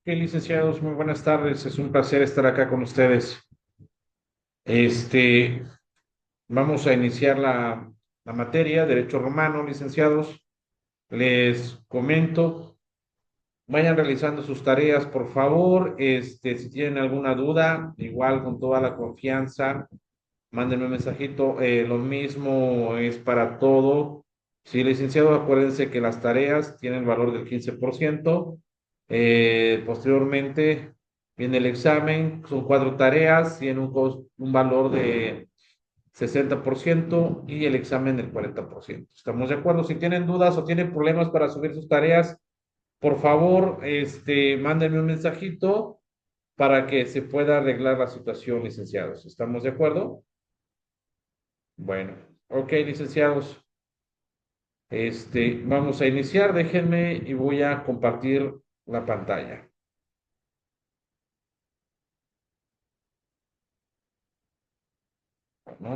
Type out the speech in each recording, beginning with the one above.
¿Qué licenciados? Muy buenas tardes. Es un placer estar acá con ustedes. Este, Vamos a iniciar la materia, Derecho Romano, licenciados. Les comento, vayan realizando sus tareas, por favor. Si tienen alguna duda, igual con toda la confianza, mándenme un mensajito. Lo mismo es para todo. Sí, licenciado, acuérdense que las tareas tienen valor del 15%. Posteriormente viene el examen, son cuatro tareas, tiene un valor de 60% y el examen del 40%. ¿Estamos de acuerdo? Si tienen dudas o tienen problemas para subir sus tareas, por favor, mándenme un mensajito para que se pueda arreglar la situación, licenciados. ¿Estamos de acuerdo? Bueno, ok, licenciados. Vamos a iniciar. Déjenme y voy a compartir la pantalla, ¿no?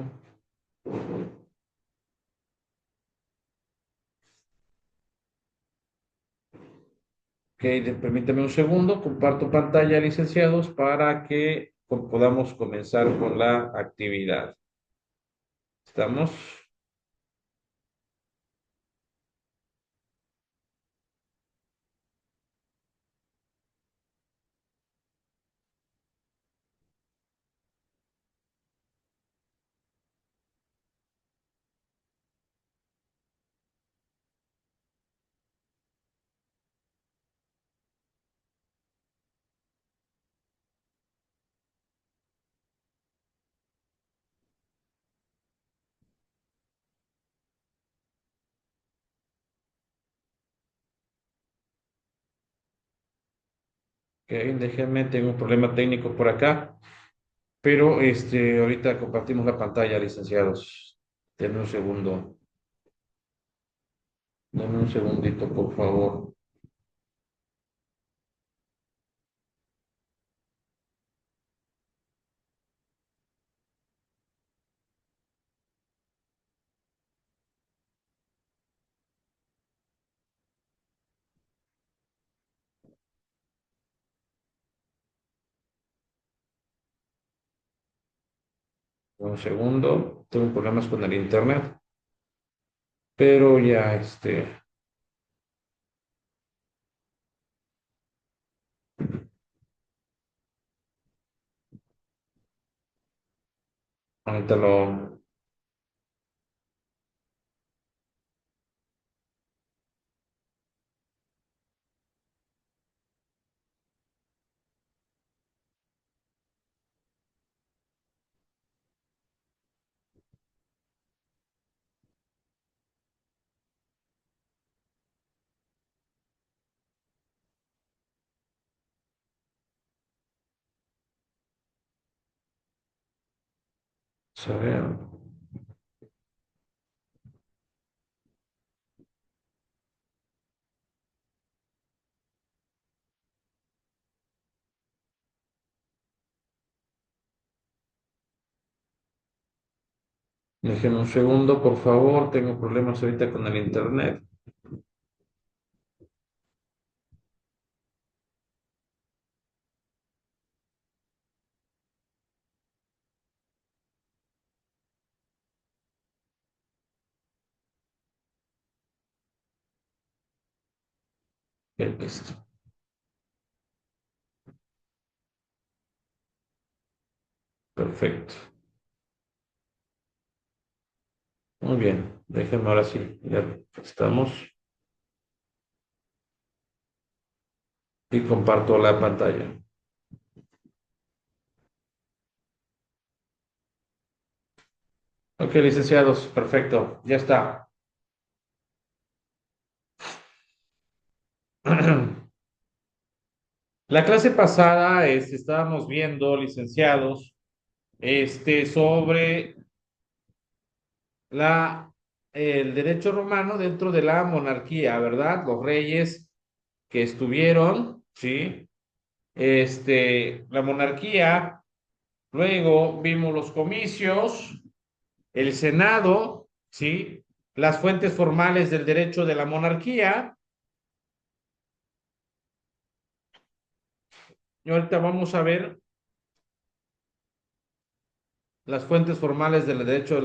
Ok, permítame un segundo. Comparto pantalla, licenciados, para que podamos comenzar con la actividad. ¿Estamos? Ok, déjenme, tengo un problema técnico por acá, pero ahorita compartimos la pantalla, licenciados. Denme un segundo. Denme un segundito, por favor. Un segundo. Tengo problemas con el internet, pero ya, ahorita lo... A ver. Déjenme un segundo, por favor. Tengo problemas ahorita con el internet. Listo. Perfecto. Muy bien. Déjenme ahora sí. Ya estamos. Y comparto la pantalla. Ok, licenciados. Perfecto. Ya está. La clase pasada, estábamos viendo, licenciados, sobre el derecho romano dentro de la monarquía, ¿verdad? Los reyes que estuvieron, ¿sí? La monarquía, luego vimos los comicios, el Senado, ¿sí? Las fuentes formales del derecho de la monarquía, Y ahorita vamos a ver las fuentes formales del derecho,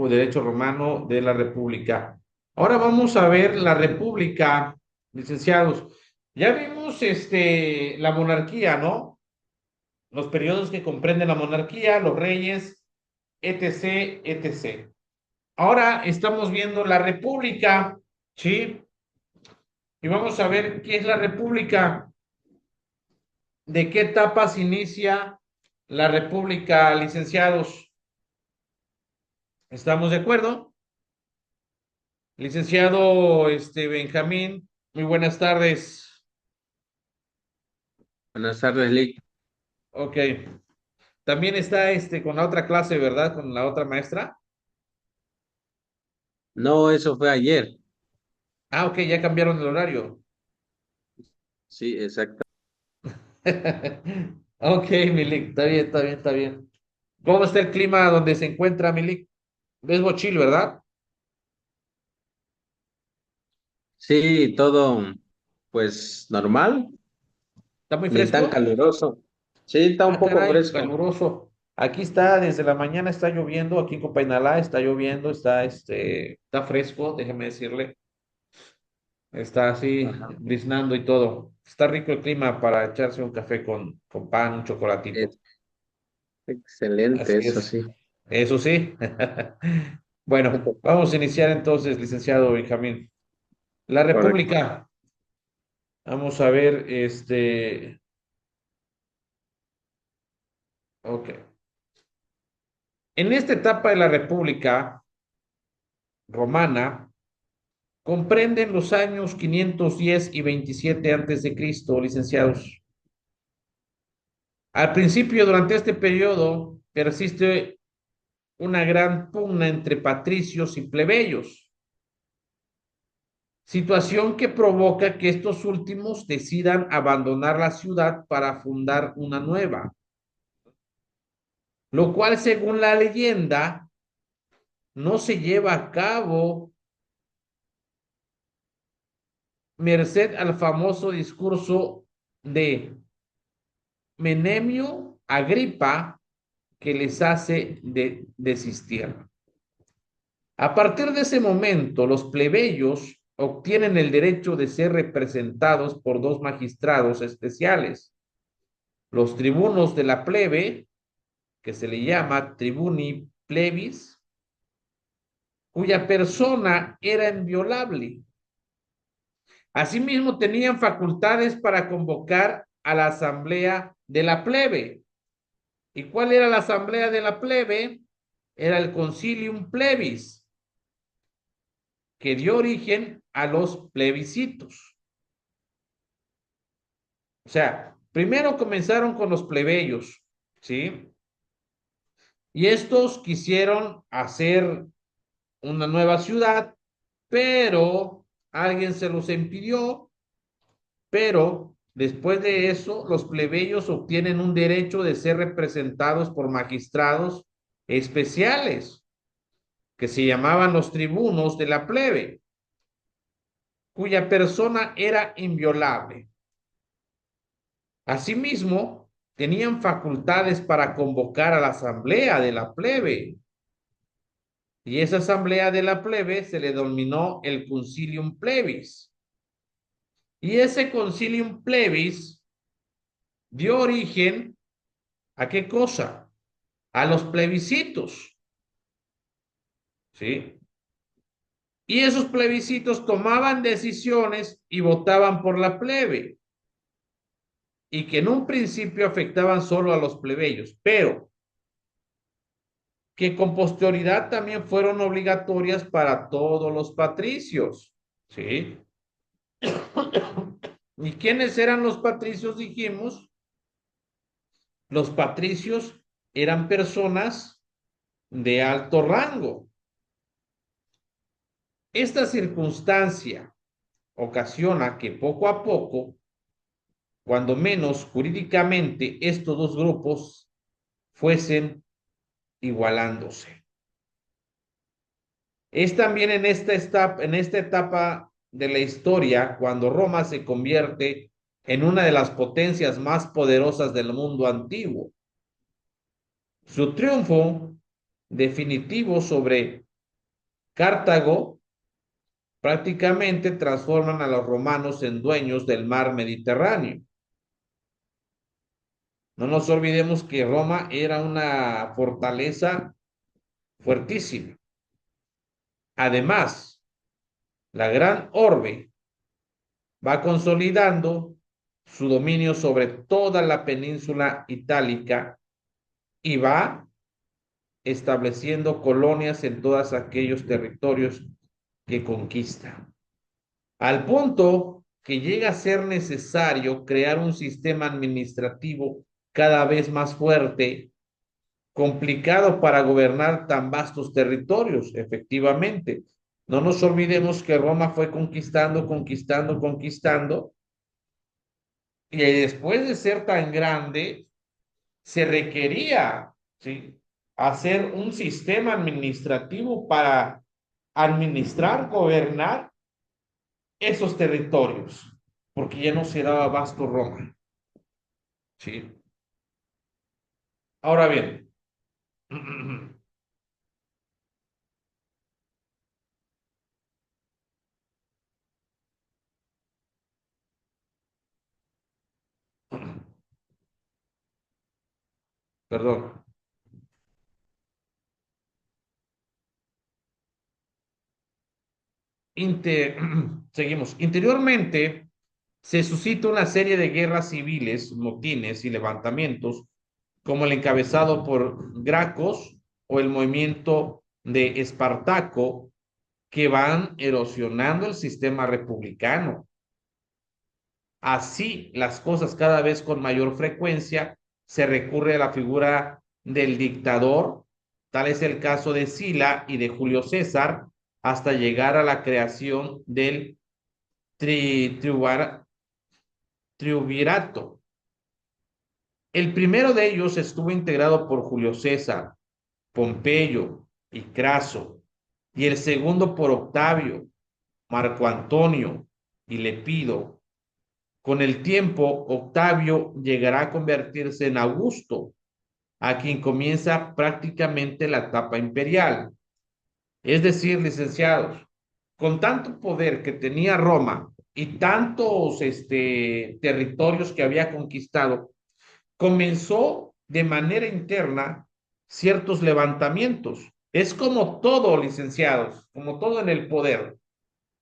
derecho romano de la República. Ahora vamos a ver la República, licenciados. Ya vimos la monarquía, ¿no? Los periodos que comprenden la monarquía, los reyes, etc., etc. Ahora estamos viendo la República, ¿sí? Y vamos a ver qué es la República, de qué etapas inicia la República, licenciados. ¿Estamos de acuerdo? Licenciado Benjamín, muy buenas tardes. Buenas tardes, Lick. Ok. También está con la otra clase, ¿verdad? Con la otra maestra. No, eso fue ayer. Ah, ok, ya cambiaron el horario. Sí, exacto. Ok, Milik, está bien, está bien, está bien. ¿Cómo está el clima donde se encuentra, Milik? Es Bochil, ¿verdad? Sí, todo pues normal, ¿Está muy ni tan fresco? caluroso. Sí, está un Ah, poco caray, fresco. caluroso. Aquí está, desde la mañana está lloviendo, aquí en Copainalá está lloviendo, está fresco, déjeme decirle. Está así, Ajá. briznando y todo. Está rico el clima para echarse un café con pan, un chocolatito. Es excelente, Así eso es. sí. Eso sí. Bueno, vamos a iniciar entonces, licenciado Benjamín. La Correcto. República. Vamos a ver, ok. En esta etapa de la República Romana, comprenden los años 510 y 27 antes de Cristo, licenciados. Al principio, durante este periodo, persiste una gran pugna entre patricios y plebeyos, situación que provoca que estos últimos decidan abandonar la ciudad para fundar una nueva, lo cual, según la leyenda, no se lleva a cabo merced al famoso discurso de Menemio Agripa que les hace desistir. A partir de ese momento, los plebeyos obtienen el derecho de ser representados por dos magistrados especiales, los tribunos de la plebe, que se le llama tribuni plebis, cuya persona era inviolable. Asimismo, tenían facultades para convocar a la asamblea de la plebe. ¿Y cuál era la asamblea de la plebe? Era el concilium plebis, que dio origen a los plebiscitos. O sea, primero comenzaron con los plebeyos, ¿sí? Y estos quisieron hacer una nueva ciudad, pero alguien se los impidió, pero después de eso, los plebeyos obtienen un derecho de ser representados por magistrados especiales, que se llamaban los tribunos de la plebe, cuya persona era inviolable. Asimismo, tenían facultades para convocar a la asamblea de la plebe, y esa asamblea de la plebe se le denominó el concilium plebis. Y ese concilium plebis dio origen a qué cosa? A los plebiscitos, ¿sí? Y esos plebiscitos tomaban decisiones y votaban por la plebe, y que en un principio afectaban solo a los plebeyos, pero que con posterioridad también fueron obligatorias para todos los patricios, ¿sí? ¿Y quiénes eran los patricios? Dijimos, los patricios eran personas de alto rango. Esta circunstancia ocasiona que poco a poco, cuando menos jurídicamente, estos dos grupos fuesen igualándose. Es también en esta etapa de la historia cuando Roma se convierte en una de las potencias más poderosas del mundo antiguo. Su triunfo definitivo sobre Cartago prácticamente transforman a los romanos en dueños del mar Mediterráneo. No nos olvidemos que Roma era una fortaleza fuertísima. Además, la gran orbe va consolidando su dominio sobre toda la península itálica y va estableciendo colonias en todos aquellos territorios que conquista, al punto que llega a ser necesario crear un sistema administrativo cada vez más fuerte, complicado para gobernar tan vastos territorios, efectivamente. No nos olvidemos que Roma fue conquistando, conquistando, conquistando, y después de ser tan grande, se requería, ¿sí?, hacer un sistema administrativo para administrar, gobernar esos territorios, porque ya no se daba abasto Roma, ¿sí? Ahora bien, perdón, Inter... seguimos. Interiormente se suscita una serie de guerras civiles, motines y levantamientos, como el encabezado por Gracos o el movimiento de Espartaco, que van erosionando el sistema republicano. Así las cosas cada vez con mayor frecuencia se recurre a la figura del dictador, tal es el caso de Sila y de Julio César, hasta llegar a la creación del triunvirato. El primero de ellos estuvo integrado por Julio César, Pompeyo y Craso, y el segundo por Octavio, Marco Antonio y Lepido. Con el tiempo, Octavio llegará a convertirse en Augusto, a quien comienza prácticamente la etapa imperial. Es decir, licenciados, con tanto poder que tenía Roma y tantos territorios que había conquistado, comenzó de manera interna ciertos levantamientos. Es como todo, licenciados, como todo en el poder.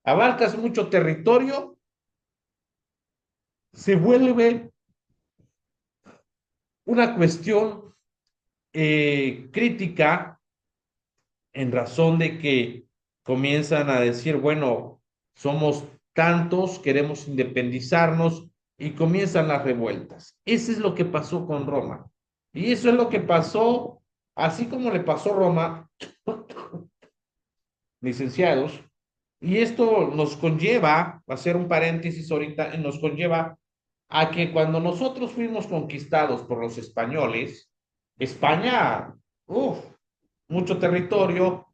Abarcas mucho territorio, se vuelve una cuestión crítica en razón de que comienzan a decir, bueno, somos tantos, queremos independizarnos y comienzan las revueltas. Eso es lo que pasó con Roma. Y eso es lo que pasó, así como le pasó a Roma, licenciados, y esto nos conlleva, a hacer un paréntesis ahorita, nos conlleva a que cuando nosotros fuimos conquistados por los españoles, España, uff, mucho territorio,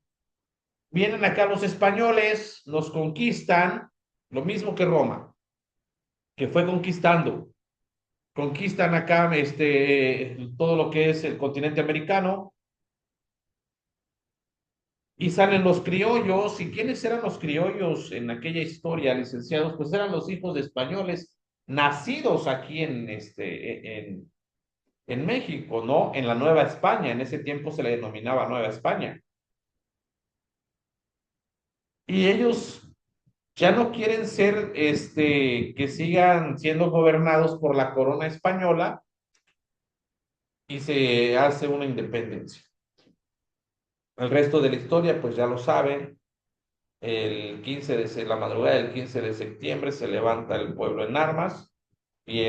vienen acá los españoles, nos conquistan, lo mismo que Roma, que fue conquistando, conquistan acá todo lo que es el continente americano y salen los criollos. ¿Y quiénes eran los criollos en aquella historia, licenciados? Pues eran los hijos de españoles nacidos aquí en México, ¿no? En la Nueva España, en ese tiempo se le denominaba Nueva España. Y ellos ya no quieren ser, que sigan siendo gobernados por la corona española y se hace una independencia. El resto de la historia, pues ya lo saben, la madrugada del 15 de septiembre se levanta el pueblo en armas y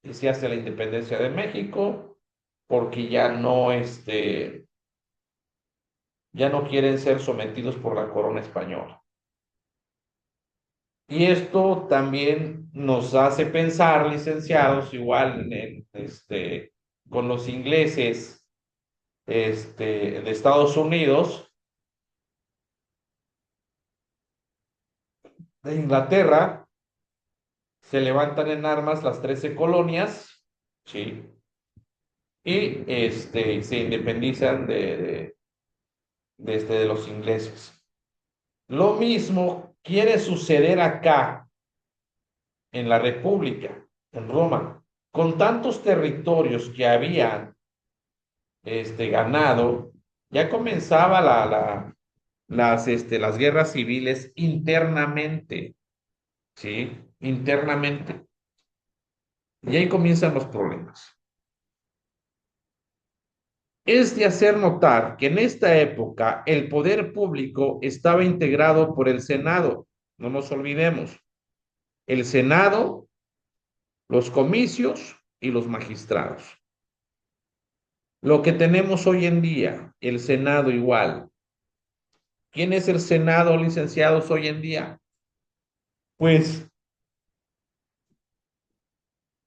y se hace la independencia de México porque ya no quieren ser sometidos por la corona española. Y esto también nos hace pensar, licenciados, igual con los ingleses de Estados Unidos, de Inglaterra, se levantan en armas las 13 colonias, ¿sí? Y se independizan de los ingleses. Lo mismo quiere suceder acá en la República, en Roma, con tantos territorios que habían ganado, ya comenzaba las guerras civiles internamente, ¿sí? Internamente. Y ahí comienzan los problemas. Es de hacer notar que en esta época el poder público estaba integrado por el Senado, no nos olvidemos, el Senado, los comicios y los magistrados. Lo que tenemos hoy en día, el Senado igual. ¿Quién es el Senado, licenciados, hoy en día? Pues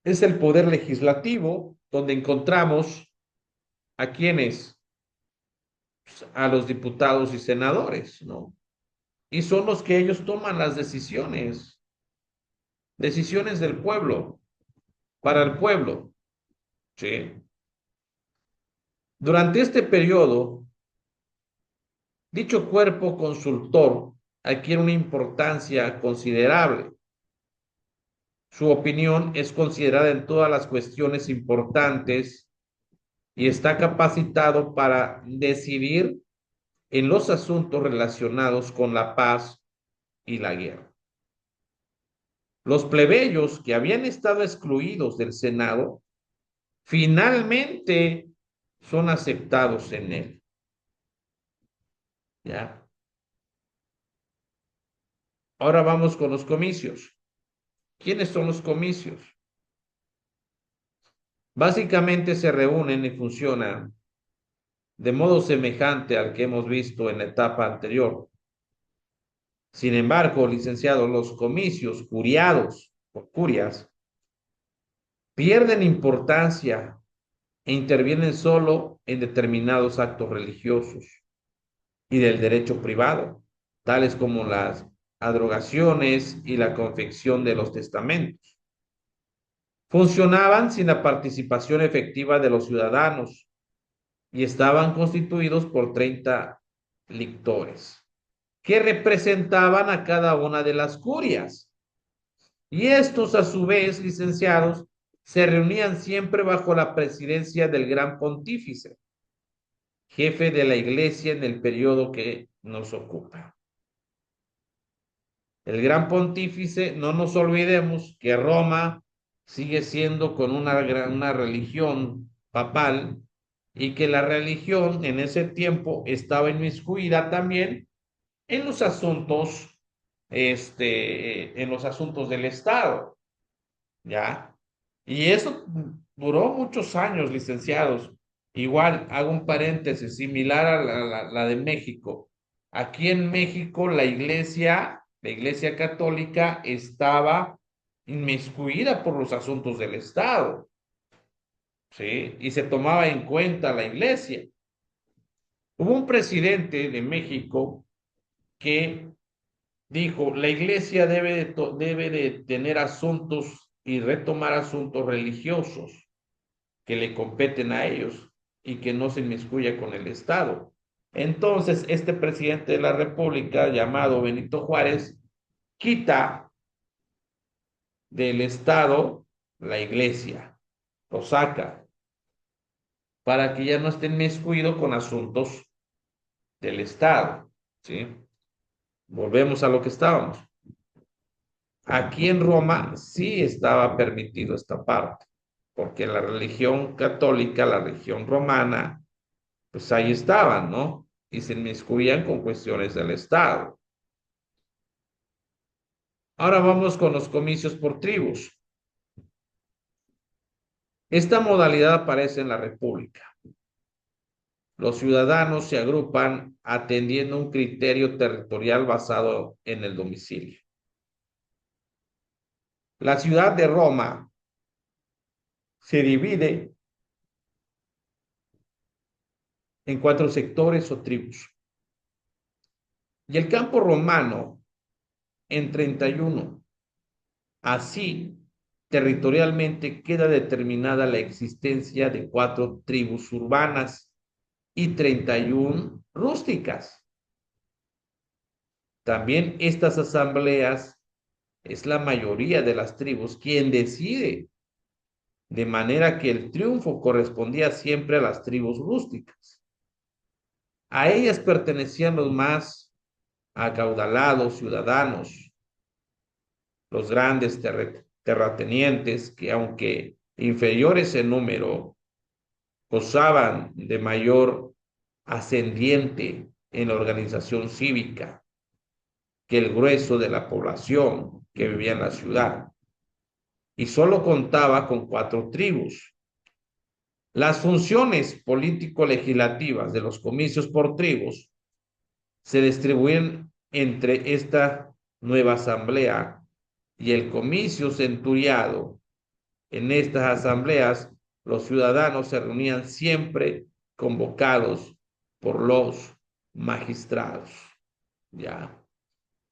es el poder legislativo donde encontramos a quienes, a los diputados y senadores, ¿no? Y son los que ellos toman las decisiones, decisiones del pueblo, para el pueblo, ¿sí? Durante este periodo, dicho cuerpo consultor adquiere una importancia considerable. Su opinión es considerada en todas las cuestiones importantes y está capacitado para decidir en los asuntos relacionados con la paz y la guerra. Los plebeyos que habían estado excluidos del Senado finalmente son aceptados en él. ¿Ya? Ahora vamos con los comicios. ¿Quiénes son los comicios? Básicamente se reúnen y funcionan de modo semejante al que hemos visto en la etapa anterior. Sin embargo, licenciado, los comicios curiados por curias pierden importancia e intervienen solo en determinados actos religiosos y del derecho privado, tales como las adrogaciones y la confección de los testamentos. Funcionaban sin la participación efectiva de los ciudadanos y estaban constituidos por 30 lictores, que representaban a cada una de las curias. Y estos, a su vez, licenciados, se reunían siempre bajo la presidencia del gran pontífice, jefe de la iglesia en el periodo que nos ocupa. El gran pontífice, no nos olvidemos que Roma sigue siendo con una religión papal y que la religión en ese tiempo estaba inmiscuida también en los asuntos, en los asuntos del Estado, ¿ya? Y eso duró muchos años, licenciados. Igual, hago un paréntesis, similar a la de México. Aquí en México la iglesia católica estaba inmiscuida por los asuntos del Estado, ¿sí? Y se tomaba en cuenta la iglesia. Hubo un presidente de México que dijo, la iglesia debe de tener asuntos y retomar asuntos religiosos que le competen a ellos y que no se inmiscuya con el Estado. Entonces, este presidente de la República, llamado Benito Juárez, quita del Estado la iglesia, lo saca, para que ya no esté inmiscuido con asuntos del Estado, ¿sí? Volvemos a lo que estábamos. Aquí en Roma sí estaba permitido esta parte, porque la religión católica, la religión romana, pues ahí estaban, ¿no? Y se inmiscuían con cuestiones del Estado. Ahora vamos con los comicios por tribus. Esta modalidad aparece en la República. Los ciudadanos se agrupan atendiendo un criterio territorial basado en el domicilio. La ciudad de Roma se divide en 4 sectores o tribus y el campo romano en 31. Así, territorialmente queda determinada la existencia de 4 tribus urbanas y 31 rústicas. También estas asambleas es la mayoría de las tribus quien decide, de manera que el triunfo correspondía siempre a las tribus rústicas. A ellas pertenecían los más acaudalados ciudadanos, los grandes terratenientes que, aunque inferiores en número, gozaban de mayor ascendiente en la organización cívica que el grueso de la población que vivía en la ciudad, y solo contaba con 4 tribus. Las funciones político-legislativas de los comicios por tribus se distribuyen entre esta nueva asamblea y el comicio centuriado. En estas asambleas, los ciudadanos se reunían siempre convocados por los magistrados. Ya,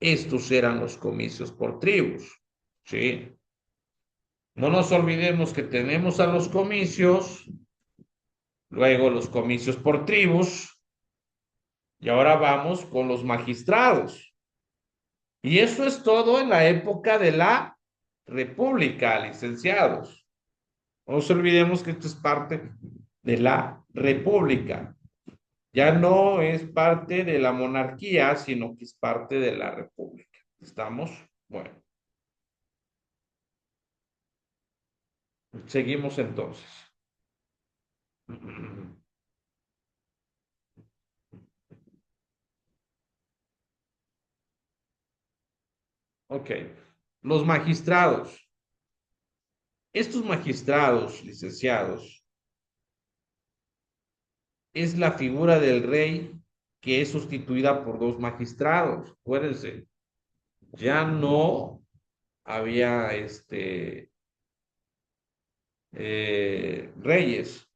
estos eran los comicios por tribus. Sí. No nos olvidemos que tenemos a los comicios, luego los comicios por tribus, y ahora vamos con los magistrados. Y eso es todo en la época de la República, licenciados. No nos olvidemos que esto es parte de la República. Ya no es parte de la monarquía, sino que es parte de la República. ¿Estamos? Bueno, seguimos entonces. Ok. Los magistrados. Estos magistrados, licenciados, es la figura del rey que es sustituida por 2 magistrados. Acuérdense, ya no había reyes,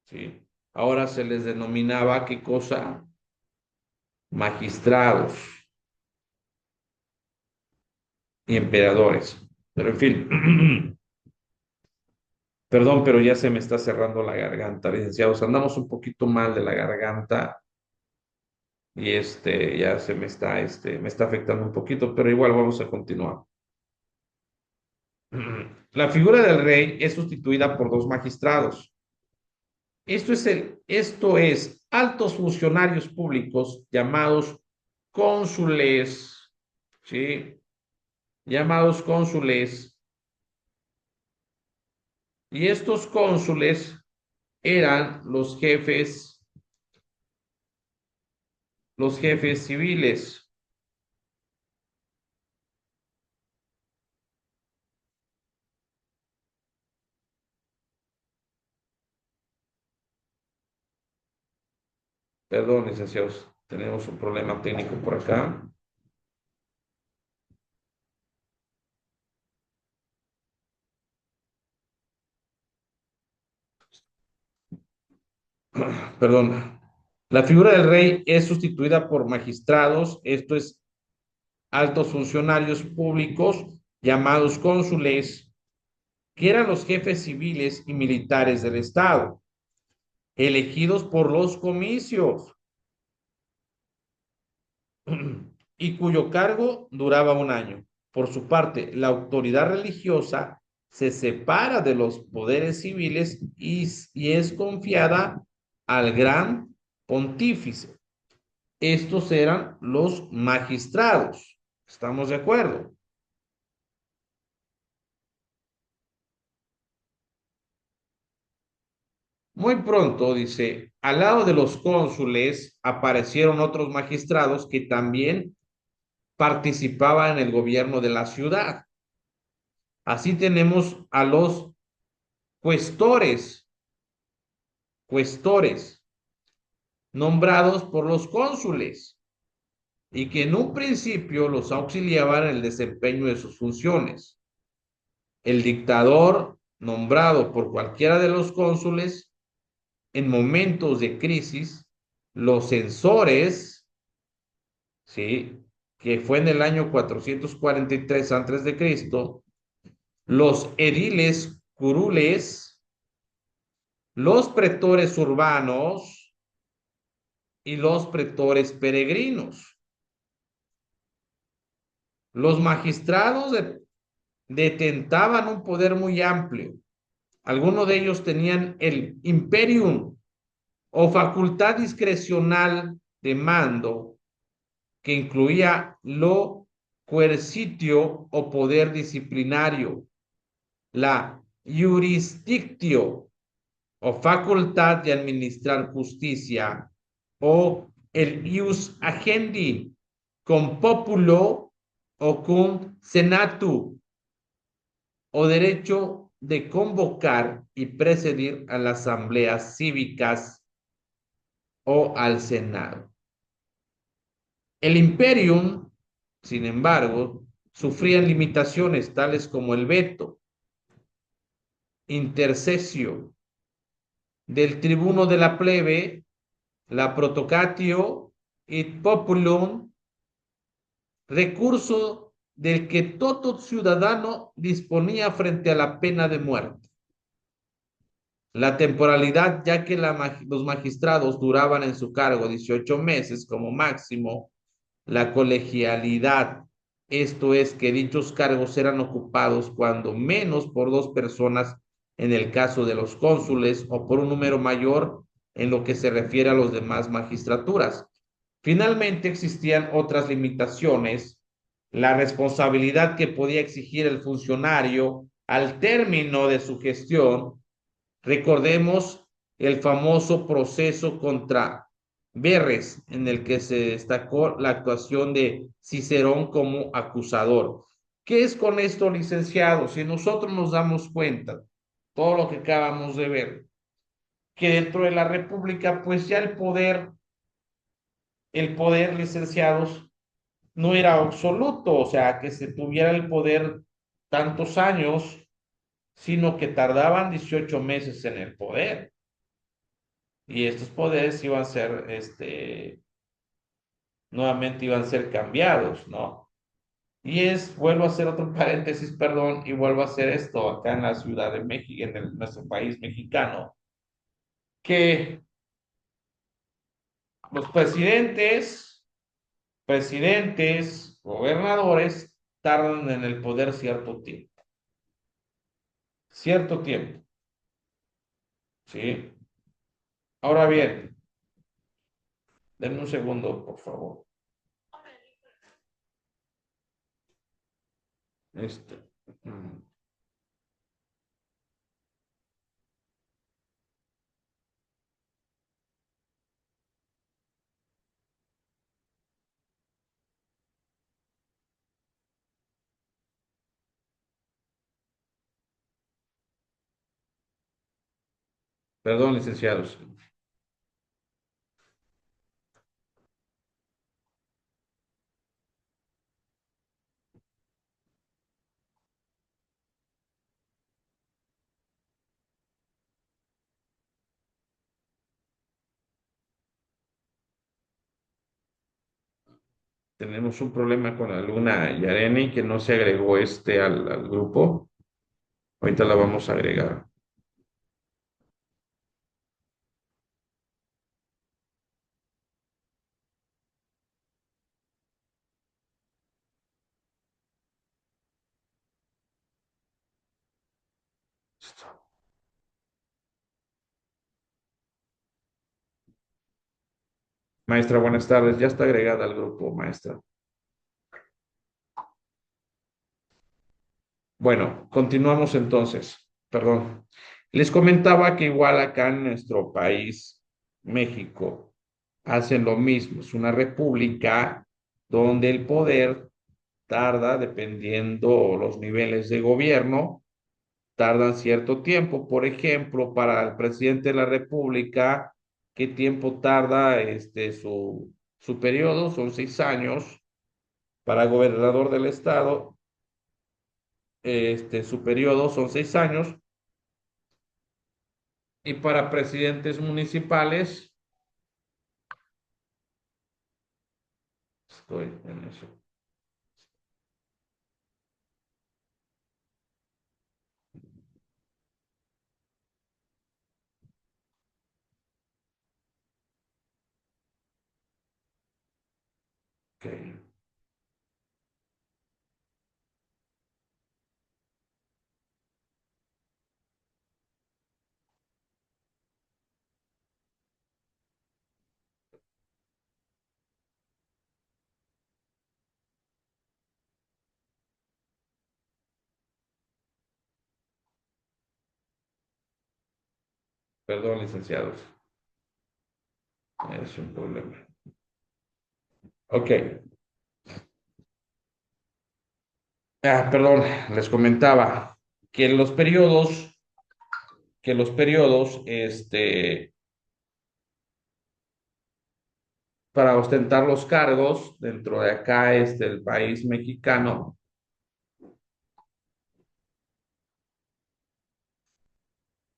¿sí? Ahora se les denominaba, ¿qué cosa? Magistrados y emperadores. Pero en fin, perdón, pero ya se me está cerrando la garganta, licenciados. Andamos un poquito mal de la garganta y ya se me está afectando un poquito, pero igual vamos a continuar. La figura del rey es sustituida por 2 magistrados. Esto es altos funcionarios públicos llamados cónsules, ¿sí? Llamados cónsules. Y estos cónsules eran los jefes civiles. Perdón, licenciados, tenemos un problema técnico por acá. Perdón. La figura del rey es sustituida por magistrados, esto es altos funcionarios públicos llamados cónsules, que eran los jefes civiles y militares del Estado, elegidos por los comicios y cuyo cargo duraba 1 año. Por su parte, la autoridad religiosa se separa de los poderes civiles y es confiada al gran pontífice. Estos eran los magistrados. ¿Estamos de acuerdo? Muy pronto, dice, al lado de los cónsules aparecieron otros magistrados que también participaban en el gobierno de la ciudad. Así tenemos a los cuestores, cuestores, nombrados por los cónsules y que en un principio los auxiliaban en el desempeño de sus funciones. El dictador, nombrado por cualquiera de los cónsules, en momentos de crisis, los censores, ¿sí? que fue en el año 443 antes de Cristo, los ediles curules, los pretores urbanos y los pretores peregrinos. Los magistrados detentaban un poder muy amplio. Algunos de ellos tenían el imperium o facultad discrecional de mando que incluía lo coercitio o poder disciplinario, la jurisdictio o facultad de administrar justicia o el ius agendi con populo o con senatu o derecho de convocar y presidir a las asambleas cívicas o al Senado. El imperium, sin embargo, sufría limitaciones tales como el veto, intercesio del tribuno de la plebe, la protocatio et populum, recurso del que todo ciudadano disponía frente a la pena de muerte. La temporalidad, ya que los magistrados duraban en su cargo 18 meses como máximo, la colegialidad, esto es que dichos cargos eran ocupados cuando menos por dos personas en el caso de los cónsules o por un número mayor en lo que se refiere a los demás magistraturas. Finalmente existían otras limitaciones, la responsabilidad que podía exigir el funcionario al término de su gestión. Recordemos el famoso proceso contra Verres, en el que se destacó la actuación de Cicerón como acusador. ¿Qué es con esto, licenciado? Si nosotros nos damos cuenta, todo lo que acabamos de ver, que dentro de la República, pues ya el poder, licenciados, no era absoluto, o sea, que se tuviera el poder tantos años, sino que tardaban 18 meses en el poder. Y estos poderes iban a ser, nuevamente iban a ser cambiados, ¿no? Vuelvo a hacer otro paréntesis, perdón, y vuelvo a hacer esto acá en la Ciudad de México, nuestro país mexicano, que los presidentes, gobernadores, tardan en el poder cierto tiempo, ¿sí? Ahora bien, denme un segundo, por favor. Este, mm, perdón, licenciados. Tenemos un problema con la Luna Yareni que no se agregó al grupo. Ahorita la vamos a agregar. Maestra, buenas tardes. Ya está agregada al grupo, maestra. Bueno, continuamos entonces. Perdón. Les comentaba que igual acá en nuestro país, México, hacen lo mismo. Es una república donde el poder tarda, dependiendo los niveles de gobierno, tardan cierto tiempo. Por ejemplo, para el presidente de la República, ¿qué tiempo tarda su periodo? Son 6 años. Para gobernador del estado, su periodo son 6 años. Y para presidentes municipales, estoy en eso. Ok. Perdón, licenciados. Es un problema. Ok. Perdón, les comentaba que los periodos, para ostentar los cargos dentro de acá, el país mexicano,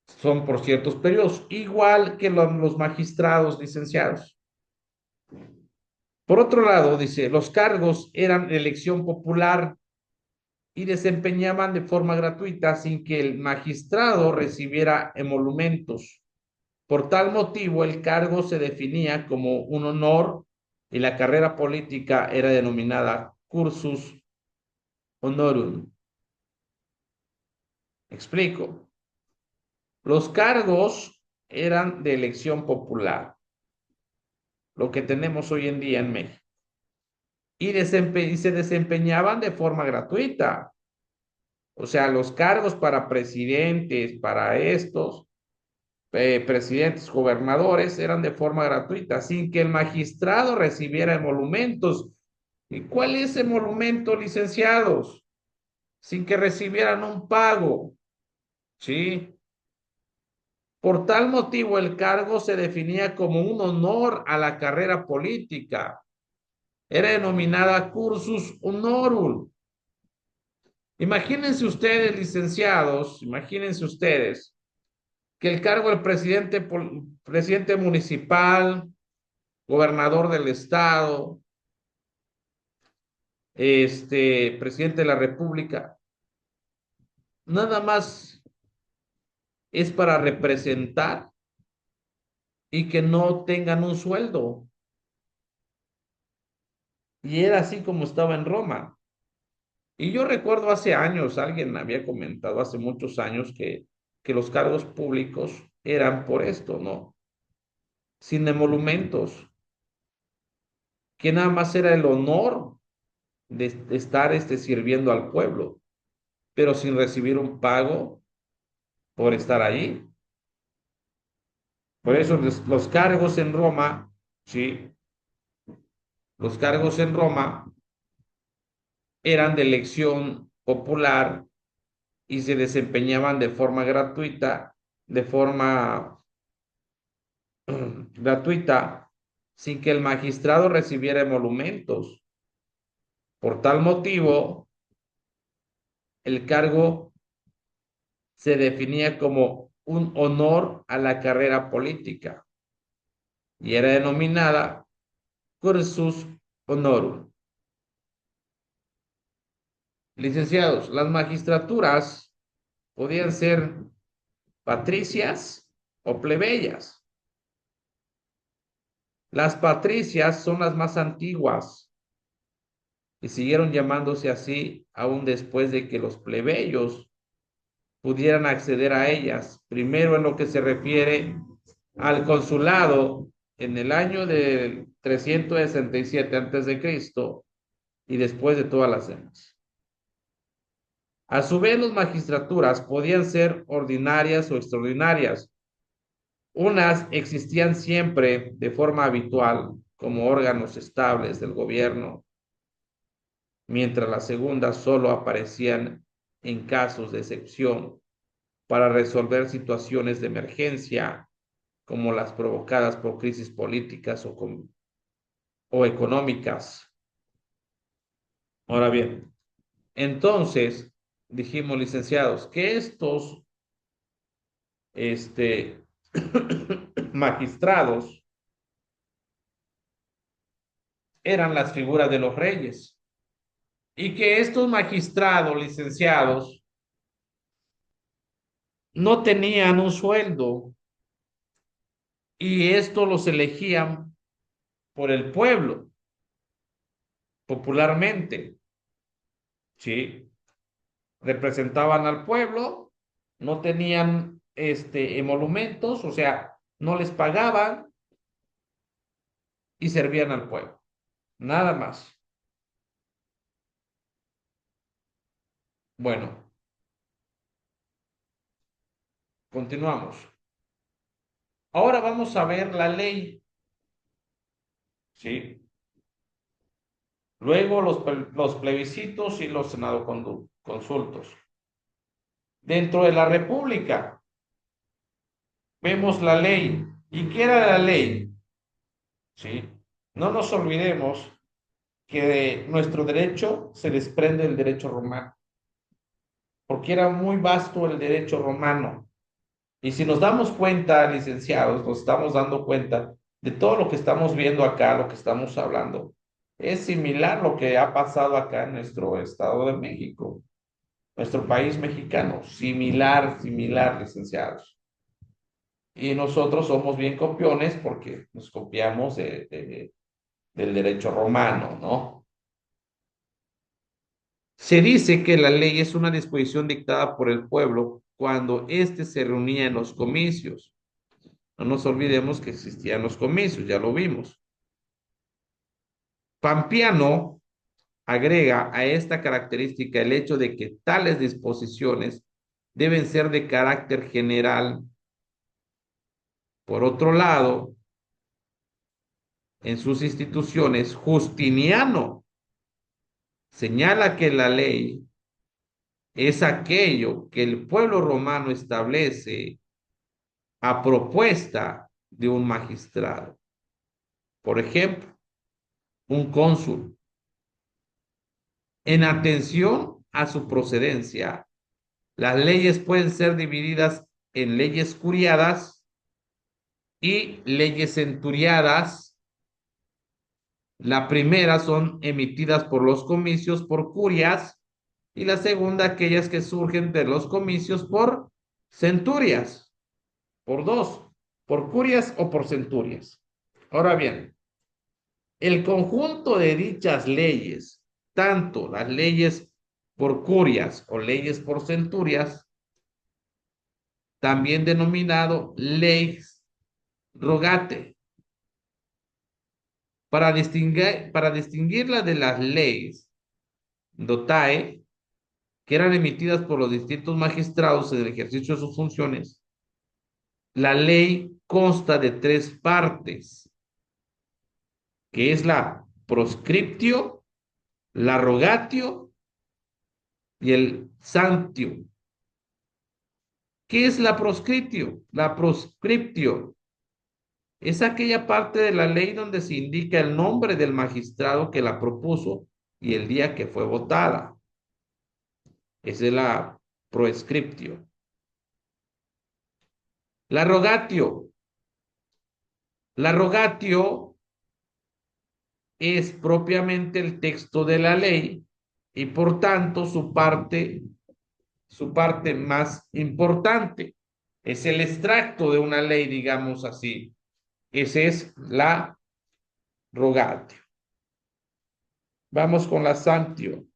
son por ciertos periodos, igual que los magistrados licenciados. Por otro lado, dice, los cargos eran de elección popular y desempeñaban de forma gratuita sin que el magistrado recibiera emolumentos. Por tal motivo, el cargo se definía como un honor y la carrera política era denominada cursus honorum. Explico. Los cargos eran de elección popular, lo que tenemos hoy en día en México, y se desempeñaban de forma gratuita. O sea, los cargos para presidentes, para estos presidentes, gobernadores, eran de forma gratuita, sin que el magistrado recibiera emolumentos. ¿Y cuál es emolumento, licenciados? Sin que recibieran un pago, ¿sí? Por tal motivo, el cargo se definía como un honor a la carrera política. Era denominada cursus honorum. Imagínense ustedes, licenciados, imagínense ustedes que el cargo del presidente municipal, gobernador del estado, presidente de la República, nada más es para representar y que no tengan un sueldo. Y era así como estaba en Roma. Y yo recuerdo hace años, alguien había comentado hace muchos años que los cargos públicos eran por esto, ¿no? Sin emolumentos, que nada más era el honor de estar sirviendo al pueblo, pero sin recibir un pago por estar ahí. Por eso los cargos en Roma, sí, los cargos en Roma eran de elección popular y se desempeñaban de forma gratuita, de forma gratuita, sin que el magistrado recibiera emolumentos. Por tal motivo, el cargo se definía como un honor a la carrera política y era denominada cursus honorum. Licenciados, las magistraturas podían ser patricias o plebeyas. Las patricias son las más antiguas y siguieron llamándose así aún después de que los plebeyos pudieran acceder a ellas. Primero en lo que se refiere al consulado en el año de 367 antes de Cristo y después de todas las demás. A su vez, las magistraturas podían ser ordinarias o extraordinarias. Unas existían siempre de forma habitual como órganos estables del gobierno, mientras las segundas solo aparecían en casos de excepción para resolver situaciones de emergencia como las provocadas por crisis políticas o económicas. Ahora bien, entonces dijimos, licenciados, que estos este, magistrados eran las figuras de los reyes y que estos magistrados licenciados no tenían un sueldo y esto los elegían por el pueblo. popularmente, ¿sí? Representaban al pueblo, no tenían emolumentos, o sea, no les pagaban y servían al pueblo, nada más. Bueno, continuamos. Ahora vamos a ver la ley, ¿sí? Luego los plebiscitos y los senado consultos. Dentro de la República vemos la ley. ¿Y qué era la ley? ¿Sí? No nos olvidemos que de nuestro derecho se desprende el derecho romano, porque era muy vasto el derecho romano. Y si nos damos cuenta, licenciados, nos estamos dando cuenta de todo lo que estamos viendo acá, lo que estamos hablando. Es similar lo que ha pasado acá en nuestro Estado de México, nuestro país mexicano. Similar, similar, licenciados. Y nosotros somos bien copiones porque nos copiamos del derecho romano, ¿no? Se dice que la ley es una disposición dictada por el pueblo cuando éste se reunía en los comicios. No nos olvidemos que existían los comicios, ya lo vimos. Pampiano agrega a esta característica el hecho de que tales disposiciones deben ser de carácter general. Por otro lado, en sus instituciones, Justiniano señala que la ley es aquello que el pueblo romano establece a propuesta de un magistrado. Por ejemplo, un cónsul. En atención a su procedencia, las leyes pueden ser divididas en leyes curiadas y leyes centuriadas. La primera son emitidas por los comicios por curias y la segunda aquellas que surgen de los comicios por centurias, por dos, por curias o por centurias. Ahora bien, el conjunto de dichas leyes, tanto las leyes por curias o leyes por centurias, también denominado lex rogate, para distinguirla de las leyes dotae, que eran emitidas por los distintos magistrados en el ejercicio de sus funciones. La ley consta de tres partes, que es la proscriptio, la rogatio y el sanctio. ¿Qué es la proscriptio? La proscriptio es aquella parte de la ley donde se indica el nombre del magistrado que la propuso y el día que fue votada. Esa es la proscriptio. La rogatio. La rogatio es propiamente el texto de la ley y por tanto su parte más importante. Es el extracto de una ley, digamos así. Esa es la rogatio. Vamos con la sanctio.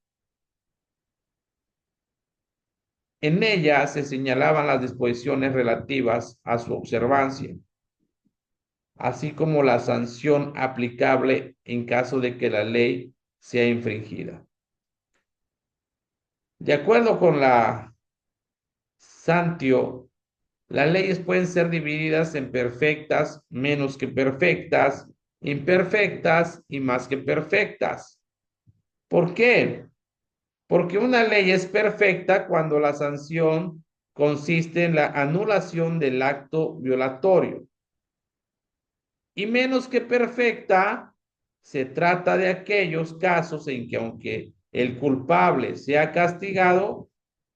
En ella se señalaban las disposiciones relativas a su observancia, así como la sanción aplicable en caso de que la ley sea infringida. De acuerdo con la Santio, las leyes pueden ser divididas en perfectas, menos que perfectas, imperfectas y más que perfectas. ¿Por qué? Porque una ley es perfecta cuando la sanción consiste en la anulación del acto violatorio. Y menos que perfecta, se trata de aquellos casos en que aunque el culpable sea castigado,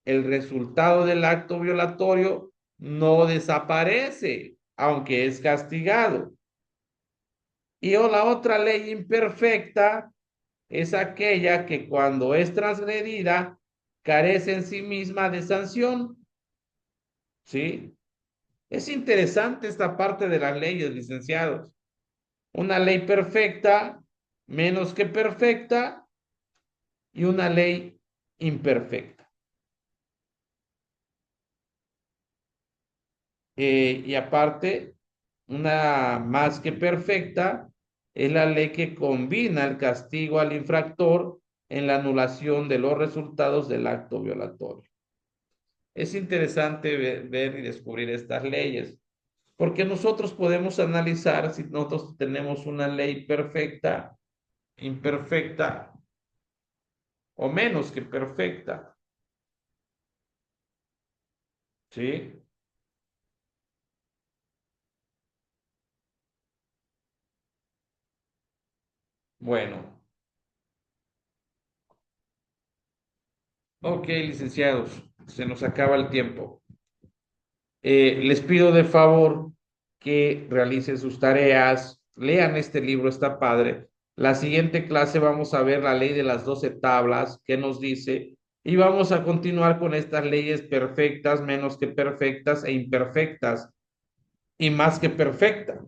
el resultado del acto violatorio no desaparece, aunque es castigado. Y la otra ley imperfecta es aquella que cuando es transgredida carece en sí misma de sanción. ¿Sí? Es interesante esta parte de las leyes, licenciados. Una ley perfecta, menos que perfecta, y una ley imperfecta. Y aparte, una más que perfecta es la ley que combina el castigo al infractor en la anulación de los resultados del acto violatorio. Es interesante ver y descubrir estas leyes, porque nosotros podemos analizar si nosotros tenemos una ley perfecta, imperfecta o menos que perfecta. ¿Sí? Bueno, ok, licenciados, se nos acaba el tiempo. Les pido de favor que realicen sus tareas, lean este libro, está padre. La siguiente clase vamos a ver la ley de las 12 tablas, qué nos dice, y vamos a continuar con estas leyes perfectas, menos que perfectas e imperfectas, y más que perfecta,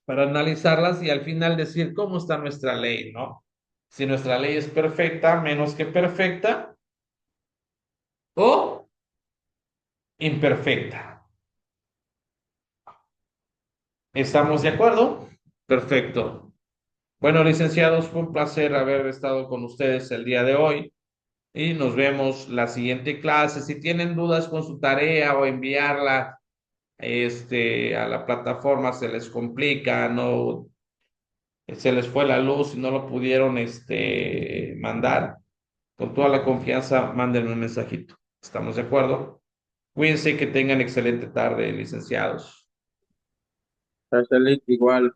para analizarlas y al final decir cómo está nuestra ley, ¿no? Si nuestra ley es perfecta, menos que perfecta o imperfecta. ¿Estamos de acuerdo? Perfecto. Bueno, licenciados, fue un placer haber estado con ustedes el día de hoy y nos vemos la siguiente clase. Si tienen dudas con su tarea o enviarla a la plataforma se les complica, no se les fue la luz y no lo pudieron mandar, con toda la confianza, mándenme un mensajito. ¿Estamos de acuerdo? Cuídense, que tengan excelente tarde, licenciados. Araceli, igual.